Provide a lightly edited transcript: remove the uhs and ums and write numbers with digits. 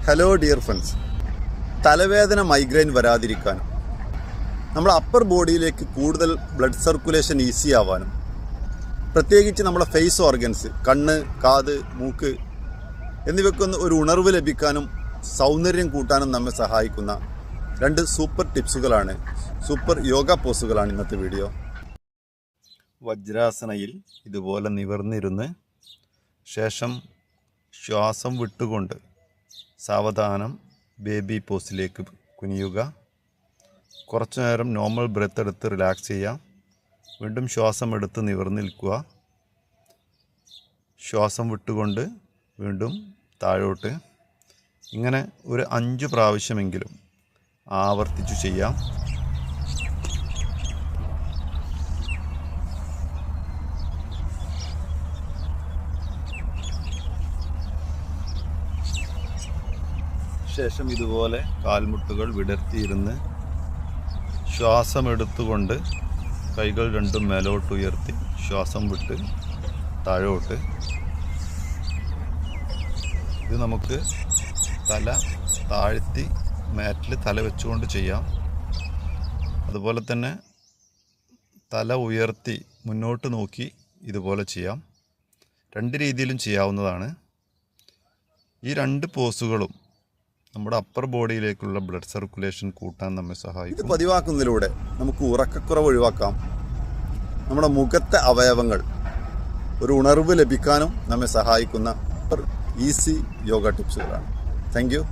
Hello dear friends, തലവേദന migraine വരാതിരിക്കാനും നമ്മുടെ upper ബോഡിയിലേക്ക് കൂടുതൽ ബ്ലഡ് സർക്കുലേഷൻ ഈസി ആവാനും പ്രത്യേകിച്ച് നമ്മുടെ ഫേസ് ഓർഗൻസ് കണ്ണ്, കാത്, മൂക്ക് എന്നിവയ്ക്കൊന്ന് ഒരു ഉണർവ് ലഭിക്കാനും സൗന്ദര്യം കൂട്ടാനും നമ്മെ സഹായിക്കുന്ന 2 സൂപ്പർ ടിപ്സുകളാണ്, സൂപ്പർ യോഗ പോസുകളാണ് ഇന്നത്തെ വീഡിയോ. വജ്രാസനയിൽ ഇതുപോലെ നിവർന്നിരുന്ന് ശേഷം ശ്വാസം വിട്ടുകൊണ്ട് സാവധാനം ബേബി പോസിലേക്ക് കുനിയുക. കുറച്ചു നേരം നോർമൽ ബ്രെത്ത് എടുത്ത് റിലാക്സ് ചെയ്യാം. വീണ്ടും ശ്വാസം എടുത്ത് നിവർന്ന് നിൽക്കുക. ശ്വാസം വിട്ടുകൊണ്ട് വീണ്ടും താഴോട്ട്. ഇങ്ങനെ ഒരു 5 പ്രാവശ്യമെങ്കിലും ആവർത്തിച്ചു ചെയ്യാം. ശേഷം ഇതുപോലെ കാൽമുട്ടുകൾ വിടർത്തിയിരുന്ന് ശ്വാസമെടുത്തുകൊണ്ട് കൈകൾ രണ്ടും മേലോട്ട് ഉയർത്തി ശ്വാസം വിട്ട് താഴോട്ട്. ഇത് നമുക്ക് തല താഴ്ത്തി മാറ്റിൽ തല വെച്ചുകൊണ്ട് ചെയ്യാം. അതുപോലെ തന്നെ തല ഉയർത്തി മുന്നോട്ട് നോക്കി ഇതുപോലെ ചെയ്യാം. 2 രീതിയിലും ചെയ്യാവുന്നതാണ്. ഈ 2 പോസുകളും നമ്മുടെ അപ്പർ ബോഡിയിലേക്കുള്ള ബ്ലഡ് സർക്കുലേഷൻ കൂട്ടാൻ നമ്മെ സഹായിക്കും. ഇത് പതിവാക്കുന്നതിലൂടെ നമുക്ക് ഉറക്കക്കുറവ് ഒഴിവാക്കാം. നമ്മുടെ മുഖത്തെ അവയവങ്ങൾ ഒരു ഉണർവ് ലഭിക്കാനും നമ്മെ സഹായിക്കുന്ന ഈസി യോഗ ടിപ്സുകളാണ്. Thank U.